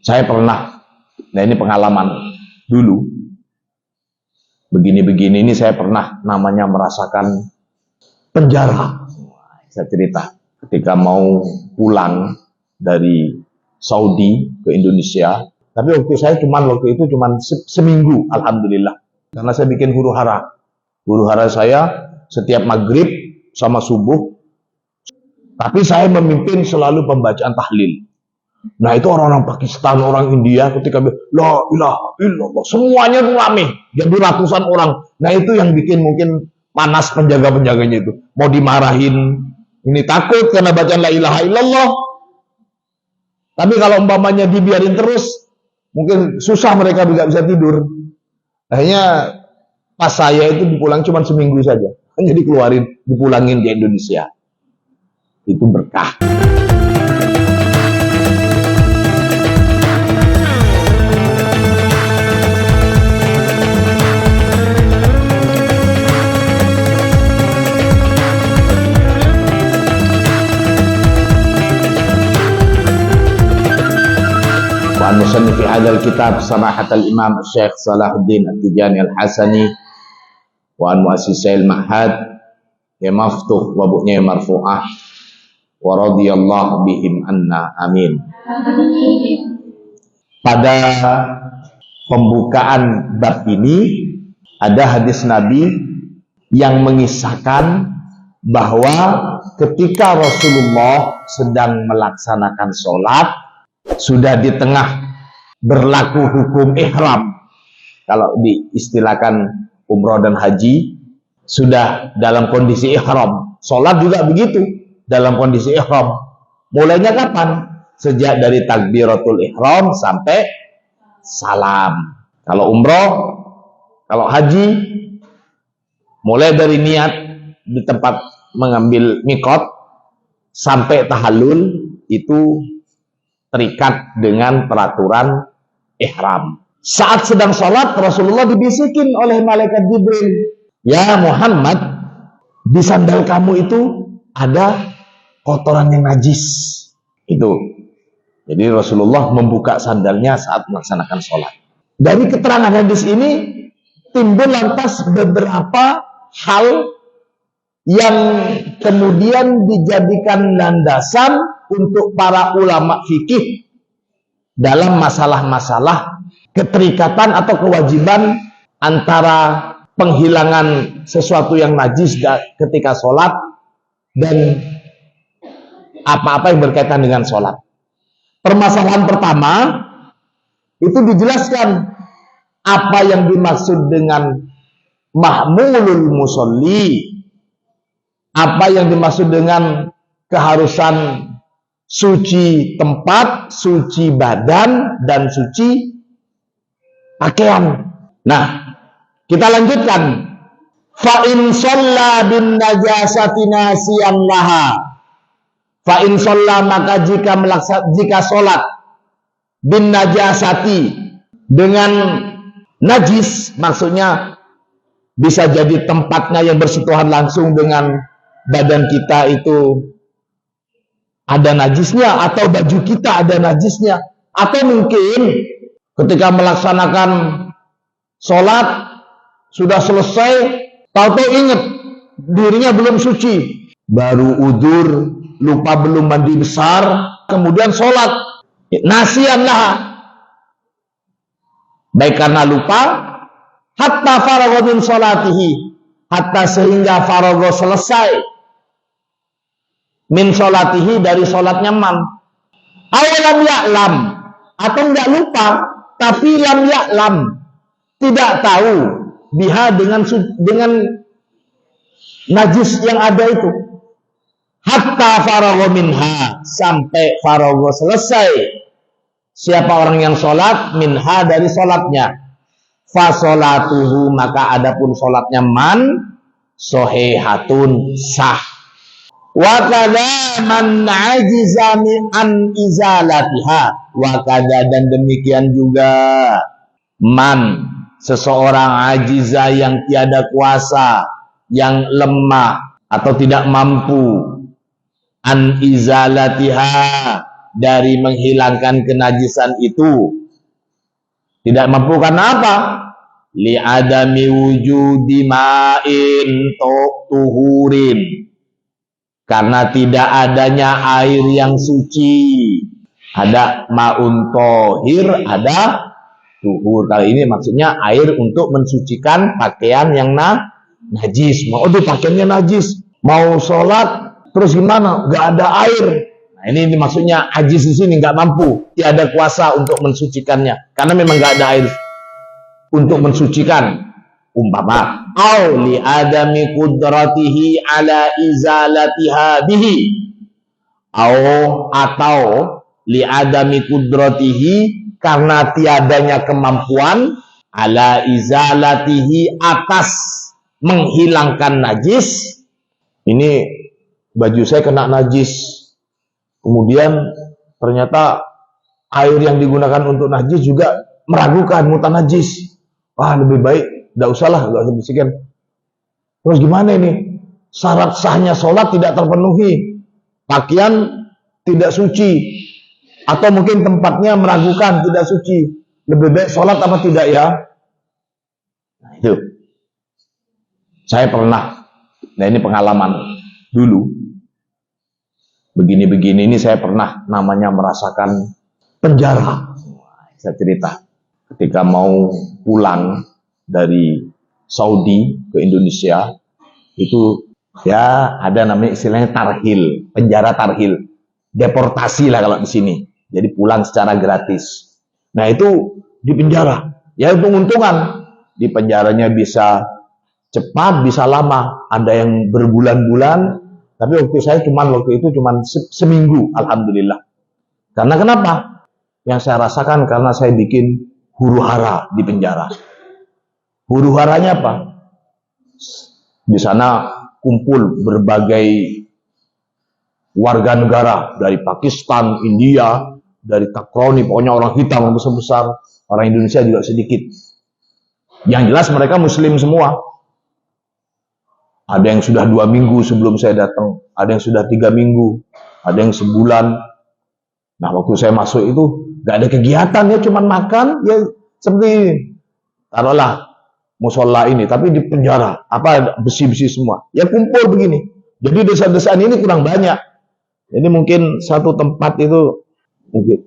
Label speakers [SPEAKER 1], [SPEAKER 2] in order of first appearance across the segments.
[SPEAKER 1] Saya pernah, nah ini pengalaman dulu, begini-begini ini saya pernah namanya merasakan penjara. Saya cerita, ketika mau pulang dari Saudi ke Indonesia, tapi waktu itu cuma seminggu, alhamdulillah. Karena saya bikin huru hara. Huru hara saya setiap maghrib sama subuh, tapi saya memimpin selalu pembacaan tahlil. Nah itu orang-orang Pakistan, orang India ketika la ilaha illallah, semuanya itu rame, jadi ratusan orang. Nah itu yang bikin mungkin panas penjaga-penjaganya itu. Mau dimarahin, ini takut karena bacaan la ilaha illallah. Tapi kalau umpamanya dibiarin terus, mungkin susah mereka juga bisa tidur. Akhirnya pas saya itu dipulang cuma seminggu saja, hanya dikeluarin, dipulangin ke Indonesia. Itu berkah. Musannif hadzal kitab samahat al-imam Syekh Salahuddin At-Tijani Al-Hasani wa an muassisil ma'had ya maftuh wa bu'nya marfu'ah wa radhiyallahu bihim anna amin. Pada pembukaan bab ini ada hadis Nabi yang mengisahkan bahwa ketika Rasulullah sedang melaksanakan sholat, sudah di tengah berlaku hukum ihram. Kalau diistilahkan umroh dan haji, sudah dalam kondisi ihram. Sholat juga begitu, dalam kondisi ihram. Mulainya kapan? Sejak dari takbiratul ihram sampai salam. Kalau umroh, kalau haji, mulai dari niat di tempat mengambil mikot sampai tahallul itu terikat dengan peraturan ihram. Saat sedang sholat, Rasulullah dibisikin oleh malaikat Jibril, ya Muhammad, di sandal kamu itu ada kotoran yang najis. Itu. Jadi Rasulullah membuka sandalnya saat melaksanakan sholat. Dari keterangan hadis ini timbul lantas beberapa hal yang kemudian dijadikan landasan untuk para ulama fikih dalam masalah-masalah keterikatan atau kewajiban antara penghilangan sesuatu yang najis ketika sholat dan apa-apa yang berkaitan dengan sholat. Permasalahan pertama itu dijelaskan apa yang dimaksud dengan mahmulul musolli, apa yang dimaksud dengan keharusan suci tempat, suci badan, dan suci pakaian. Nah, kita lanjutkan. Fa in shalla bin najasati nasiyan laha. Fa in shalla, maka jika sholat bin najasati dengan najis, maksudnya bisa jadi tempatnya yang bersentuhan langsung dengan badan kita itu ada najisnya, atau baju kita ada najisnya, atau mungkin ketika melaksanakan sholat sudah selesai, tahu-tahu ingat dirinya belum suci, baru udzur, lupa belum mandi besar, kemudian sholat, nasiyanlah, baik karena lupa, hatta faragha min sholatihi, hatta sehingga faragha selesai min sholatihi dari sholatnya man, awalam ya'lam, atau enggak lupa tapi lam ya'lam, tidak tahu biha dengan najis yang ada itu, hatta faragha minha, sampai faragha selesai siapa orang yang sholat minha dari sholatnya, fa sholatuhu, maka adapun sholatnya man sohihatun, sah. Wa kadza man ajiza an izalatiha, wa kadza, dan demikian juga man, seseorang ajiza yang tiada kuasa, yang lemah atau tidak mampu, an izalatiha, dari menghilangkan kenajisan itu. Tidak mampu karena apa? Li'adami wujudi ma'in tuhurin. Karena tidak adanya air yang suci. Ada ma'un tohir, ada tuhur. Kali ini maksudnya air untuk mensucikan pakaian yang najis. Mau pakaiannya najis, mau sholat, terus gimana? Gak ada air. Nah ini maksudnya ajis di sini nggak mampu, tiada kuasa untuk mensucikannya, karena memang nggak ada air untuk mensucikan. Umpama, li adami qudratihi ala izalatiha bihi, atau li adami qudratihi, karena tiadanya kemampuan, ala izalatihi, atas menghilangkan najis. Ini baju saya kena najis, kemudian ternyata air yang digunakan untuk najis juga meragukan, mutan najis. Wah, lebih baik tidak usahlah, nggak usah bersihkan. Terus gimana ini? Syarat sahnya sholat tidak terpenuhi, pakaian tidak suci, atau mungkin tempatnya meragukan, tidak suci. Lebih baik sholat apa tidak ya? Nah itu, saya pernah. Nah ini pengalaman dulu. Begini-begini ini saya pernah namanya merasakan penjara. Saya cerita. Ketika mau pulang dari Saudi ke Indonesia, itu ya ada namanya istilahnya tarhil, penjara tarhil, deportasi lah kalau di sini. Jadi pulang secara gratis. Nah itu di penjara, ya untung-untungan. Di penjaranya bisa cepat, bisa lama. Ada yang berbulan-bulan, tapi waktu itu cuma seminggu, alhamdulillah. Karena kenapa? Yang saya rasakan karena saya bikin huru-hara di penjara. Huru-haranya apa? Di sana kumpul berbagai warga negara dari Pakistan, India, dari Takroni, pokoknya orang hitam yang besar-besar, orang Indonesia juga sedikit. Yang jelas mereka Muslim semua. Ada yang sudah 2 minggu sebelum saya datang, ada yang sudah 3 minggu, ada yang sebulan. Nah waktu saya masuk itu gak ada kegiatan, ya cuma makan, ya seperti taruhlah musola ini, tapi di penjara, apa besi-besi semua, ya kumpul begini. Jadi desa-desaan ini kurang banyak. Jadi mungkin satu tempat itu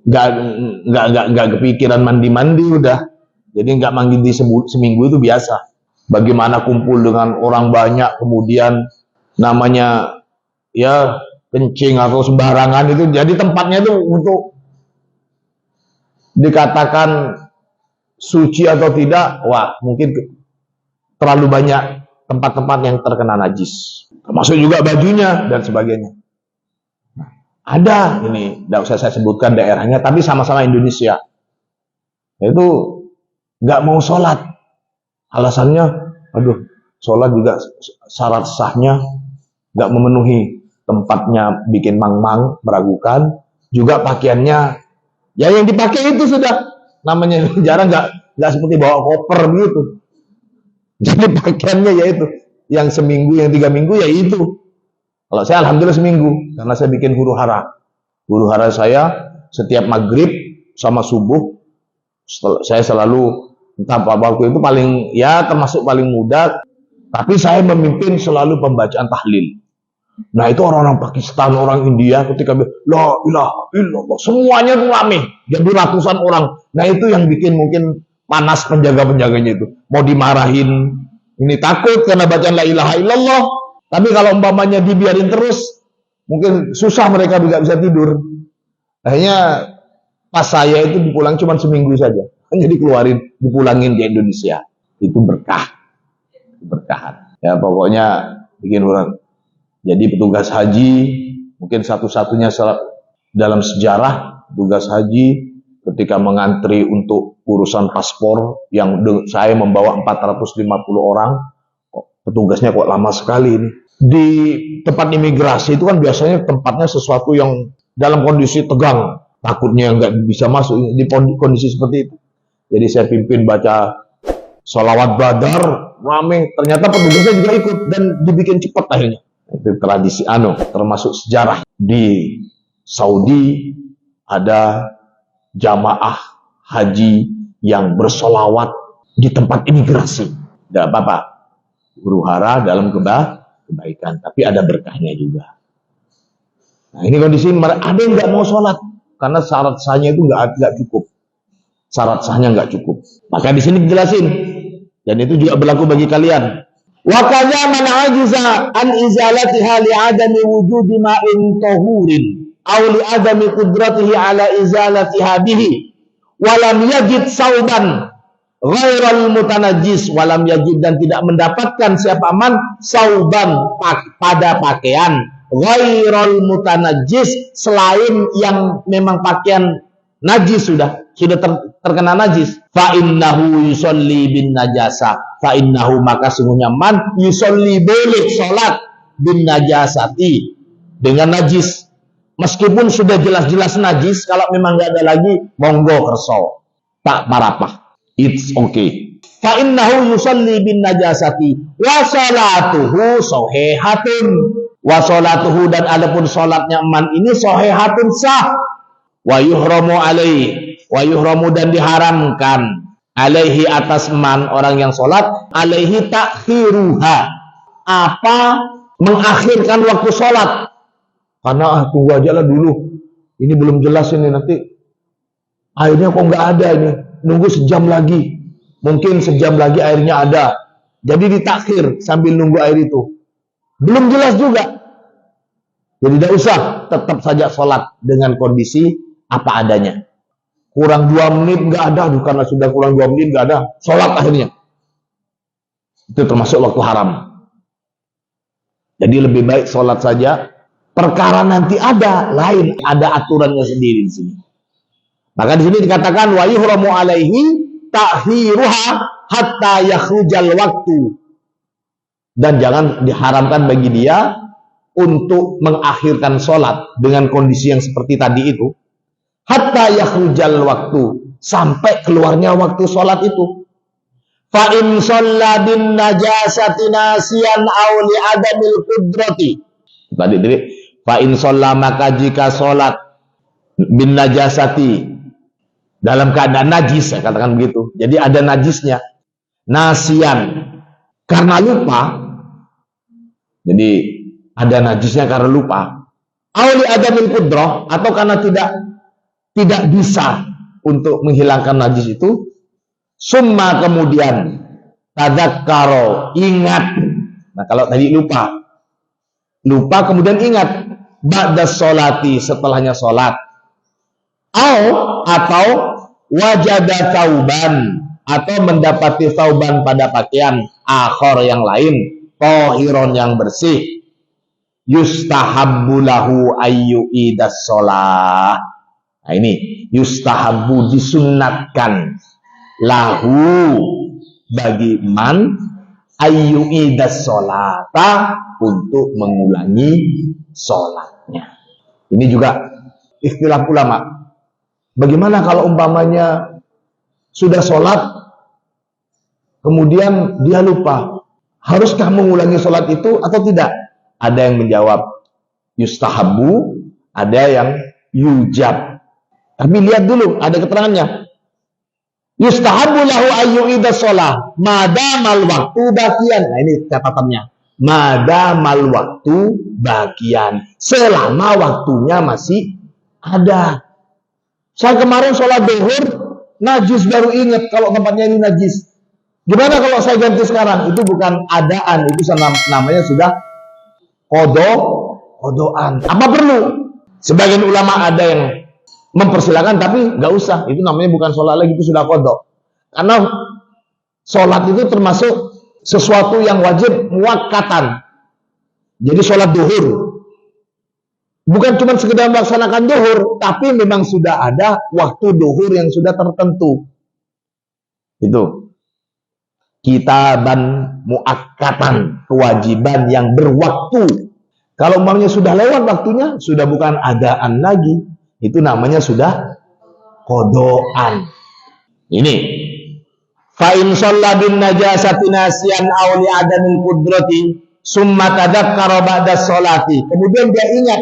[SPEAKER 1] nggak kepikiran mandi-mandi udah. Jadi nggak mandi di seminggu itu biasa. Bagaimana kumpul dengan orang banyak, kemudian namanya ya kencing atau sembarangan itu, jadi tempatnya itu untuk dikatakan suci atau tidak, wah mungkin terlalu banyak tempat-tempat yang terkena najis, termasuk juga bajunya dan sebagainya. Nah, ada ini, tidak usah saya sebutkan daerahnya, tapi sama-sama Indonesia. Itu nggak mau sholat, alasannya, aduh, sholat juga syarat sahnya nggak memenuhi, tempatnya bikin mang-mang, meragukan, juga pakaiannya, ya yang dipakai itu sudah namanya jarang, nggak seperti bawa koper gitu. Jadi pakaiannya yaitu yang seminggu, yang 3 minggu ya itu. Kalau saya alhamdulillah seminggu, karena saya bikin huru-hara. Huru-hara saya setiap maghrib sama subuh, saya selalu, entah apa waktu itu paling, ya termasuk paling muda, tapi saya memimpin selalu pembacaan tahlil. Nah itu orang-orang Pakistan, orang India ketika la ilaha illallah, semuanya itu rame, jadi ratusan orang. Nah itu yang bikin mungkin panas penjaga-penjaganya itu. Mau dimarahin, ini takut karena bacaan la ilaha illallah. Tapi kalau umpamanya dibiarin terus, mungkin susah, mereka juga bisa tidur. Akhirnya pas saya itu dipulang cuma seminggu saja, hanya dikeluarin, dipulangin ke Indonesia. Itu berkah, berkahan. Ya pokoknya bikin orang. Jadi petugas haji mungkin satu-satunya dalam sejarah petugas haji ketika mengantri untuk urusan paspor yang saya membawa 450 orang, petugasnya kok lama sekali ini. Di tempat imigrasi itu kan biasanya tempatnya sesuatu yang dalam kondisi tegang, takutnya nggak bisa masuk di kondisi seperti itu. Jadi saya pimpin baca sholawat badar, rame, ternyata petugasnya juga ikut dan dibikin cepat akhirnya. Itu tradisi termasuk sejarah di Saudi, ada jamaah haji yang bersolawat di tempat imigrasi. Tidak apa-apa, huru-hara dalam kebaikan, tapi ada berkahnya juga. Nah, ini kondisi ada yang nggak mau sholat karena syarat sahnya itu nggak cukup. Syarat sahnya nggak cukup. Maka di sini dijelasin, dan itu juga berlaku bagi kalian. Wa kadza man ajiza an izalatiha li adami wujudi ma'in tahurin aw li adami qudratihi ala izalatiha bihi wa lam yajid sauban ghairal mutanajjis, wa lam yajid, dan tidak mendapatkan siapa man sauban pada pakaian ghairal mutanajjis, selain yang memang pakaian najis, sudah terkena najis. Fa innahu yusolli bin najasa, fa innahu, maka sungguhnya man yusolli, boleh sholat bin najasati, dengan najis, meskipun sudah jelas-jelas najis. Kalau memang nggak ada lagi, monggo kerso, tak marapah, it's okay. Fa innahu yusolli bin najasati wa sholatuhu sohehatun, wa sholatuhu, dan adapun sholatnya man ini sohehatun, sah. Wa yuhramu alaihi, wa yuhramu, dan diharamkan alaihi, atas man, orang yang sholat, alaihi takhiruha, apa, mengakhirkan waktu sholat, karena tunggu aja lah dulu, ini belum jelas ini, nanti airnya kok nggak ada ini, nunggu sejam lagi, mungkin sejam lagi airnya ada, jadi ditakhir sambil nunggu air itu, belum jelas juga, jadi tidak usah, tetap saja sholat dengan kondisi apa adanya. Kurang 2 menit nggak ada, karena sudah kurang 2 menit nggak ada, sholat akhirnya. Itu termasuk waktu haram. Jadi lebih baik sholat saja. Perkara nanti ada lain, ada aturannya sendiri di sini. Maka di sini dikatakan wa yuhramu alaihi ta'khiruha hatta yakhrujal waktu, dan jangan diharamkan bagi dia untuk mengakhirkan sholat dengan kondisi yang seperti tadi itu, hatta yakhrujal waktu, sampai keluarnya waktu sholat itu. Fa in shalla bin najasati nasiyan aw li adamil qudrati. Tadi fa in shalla, maka jika sholat bin najasati, dalam keadaan najis, saya katakan begitu. Jadi ada najisnya. Nasiyan, karena lupa. Jadi ada najisnya karena lupa. Aw li adamil qudrah, atau karena tidak bisa untuk menghilangkan najis itu. Summa, kemudian tadzakkaro, ingat. Nah, kalau tadi lupa kemudian ingat, ba'da sholati, setelahnya sholat. Atau wajada tauban, atau mendapati tauban pada pakaian akhor yang lain, tohiron, yang bersih, yustahabbu lahu ayyu'idas sholah. Nah ini, yustahabbu, disunnatkan, lahu, bagi man, ayyu'idas sholata, untuk mengulangi sholatnya. Ini juga ikhtilaf ulama. Bagaimana kalau umpamanya sudah sholat, kemudian dia lupa, haruskah mengulangi sholat itu atau tidak? Ada yang menjawab yustahabbu, ada yang yujab. Tapi lihat dulu, ada keterangannya. Yustahabbu lahu ayyu'idas sholah madamal waktu bagian. Nah ini catatannya. Madamal waktu bagian, selama waktunya masih ada. Saya kemarin sholat zuhur, najis, baru ingat kalau tempatnya ini najis. Gimana kalau saya ganti sekarang? Itu bukan adaan, itu namanya sudah kodoan. Apa perlu? Sebagian ulama ada yang mempersilakan, tapi nggak usah. Itu namanya bukan sholat lagi, itu sudah kodok. Karena sholat itu termasuk sesuatu yang wajib muakkatan. Jadi sholat duhur bukan cuma sekedar melaksanakan duhur, tapi memang sudah ada waktu duhur yang sudah tertentu. Itu kitaban muakkatan, kewajiban yang berwaktu. Kalau umpamanya sudah lewat waktunya, sudah bukan adaan lagi, itu namanya sudah kodoan. Ini fa in shalla bin najasati nasiyan aw li adamil qudrati summa tadzakkara ba'da sholati. Kemudian dia ingat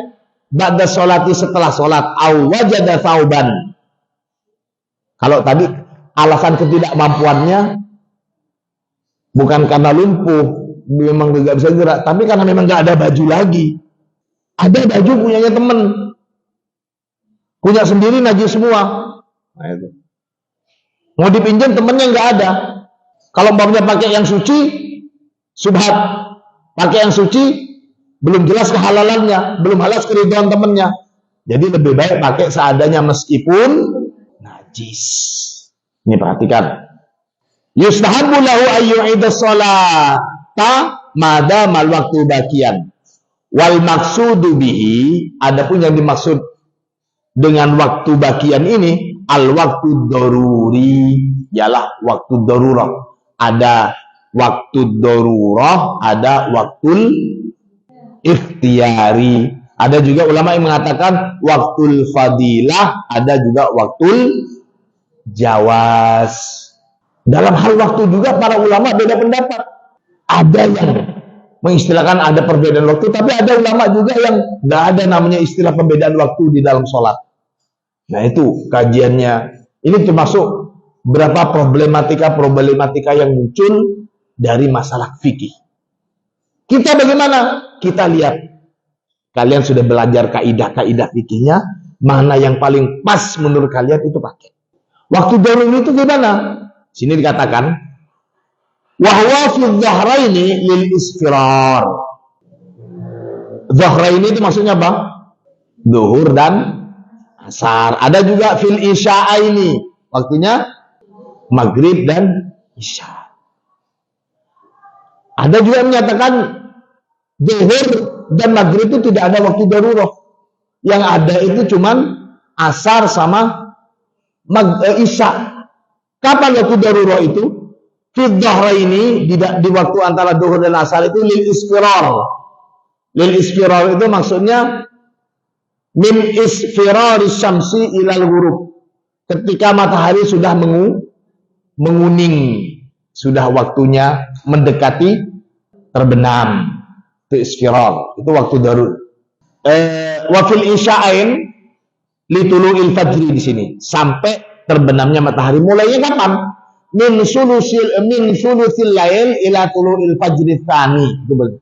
[SPEAKER 1] ba'da sholati, setelah sholat, aw wajada thauban. Kalau tadi alasan ketidakmampuannya bukan karena lumpuh, memang tidak bisa gerak, tapi karena memang nggak ada baju lagi. Ada baju punyanya temen, punya sendiri najis semua. Nah, itu. Mau dipinjam temennya nggak ada. Kalau umpamanya pakai yang suci, subhat. Pakai yang suci, belum jelas kehalalannya, belum halas keridhaan temennya. Jadi lebih baik pakai seadanya meskipun najis. Ini perhatikan. Yustahabbu lahu ayyu'ida sholata madamal waktu bakian. Wal maksudu bihi, adapun yang dimaksud dengan waktu bakian ini, al waktu daruri, ialah waktu darurah. Ada waktu darurah, ada waktu ikhtiyari. Ada juga ulama yang mengatakan waktu fadilah, ada juga waktu jawaz. Dalam hal waktu juga para ulama beda pendapat. Ada yang mengistilahkan ada perbedaan waktu, tapi ada ulama juga yang nggak ada namanya istilah perbedaan waktu di dalam sholat. Nah itu kajiannya. Ini termasuk berapa problematika yang muncul dari masalah fikih. Kita bagaimana? Kita lihat. Kalian sudah belajar kaidah-kaidah fikihnya, mana yang paling pas menurut kalian itu pakai. Waktu daruri itu gimana? Sini dikatakan wahwa fi dhahraini lil isfirar. Dhahraini itu maksudnya apa? Zuhur dan asar. Ada juga fil isya'aini, waktunya maghrib dan isya. Ada juga yang menyatakan zuhur dan maghrib itu tidak ada waktu darurah. Yang ada itu cuman asar sama isya. Kapan waktu darurah itu? Fi dhahraini, di waktu antara zuhur dan asar itu lil isfirar. Lil isfirar itu maksudnya min isfirari syamsi ilal ghurub. Ketika matahari sudah menguning, sudah waktunya mendekati terbenam. Itu isfirar, itu waktu darur. Wa fil isya'ain li tulu'il fajri, di sini sampai terbenamnya matahari. Mulainya kapan? Min sulusil lail ila tulu'il fajri tsani. Itu betul.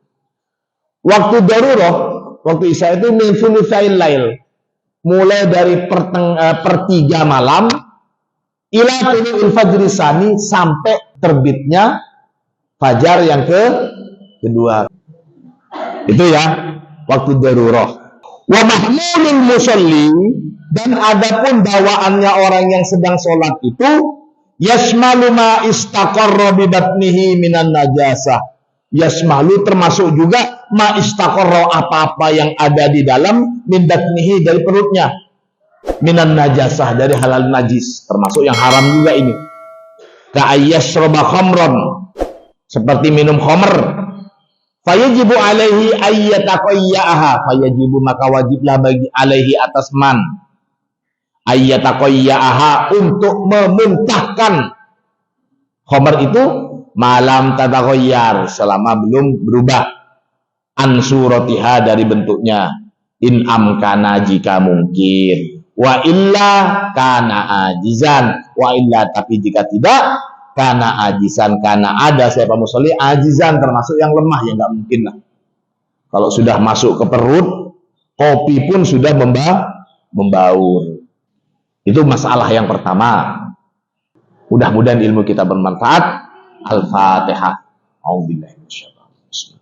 [SPEAKER 1] Waktu darurah, waktu isya itu min sulusil lail, mulai dari pertiga malam ila tulu'il fajri tsani, sampai terbitnya fajar yang kedua. Itu ya waktu darurah. Wa mahmulul musalli, dan adapun bawaannya orang yang sedang sholat itu yasmalu ma istaqarra bi batnihi minan najasah. Yasmalu termasuk juga ma istaqarra, apa-apa yang ada di dalam, min batnihi dari perutnya, minan najasah dari halal najis, termasuk yang haram juga ini. Ka ayyashroba khamran, seperti minum khamr. Fayajibu alaihi ayyataqayya'aha, fayajibu maka wajiblah bagi alaihi atas man ayyataqayya'aha, untuk memuntahkan khamr itu malam tataghayyar, selama belum berubah an suratiha, dari bentuknya, in amkana, jika mungkin, wa illa kana ajizan, wa illa tapi jika tidak, karena ajisan, karena ada siapa musolli ajizan, termasuk yang lemah, yang nggak mungkin lah. Kalau sudah masuk ke perut, kopi pun sudah membaur. Itu masalah yang pertama. Mudah-mudahan ilmu kita bermanfaat. Al-Fatihah. A'udzubillahi minasyaitonir rajim.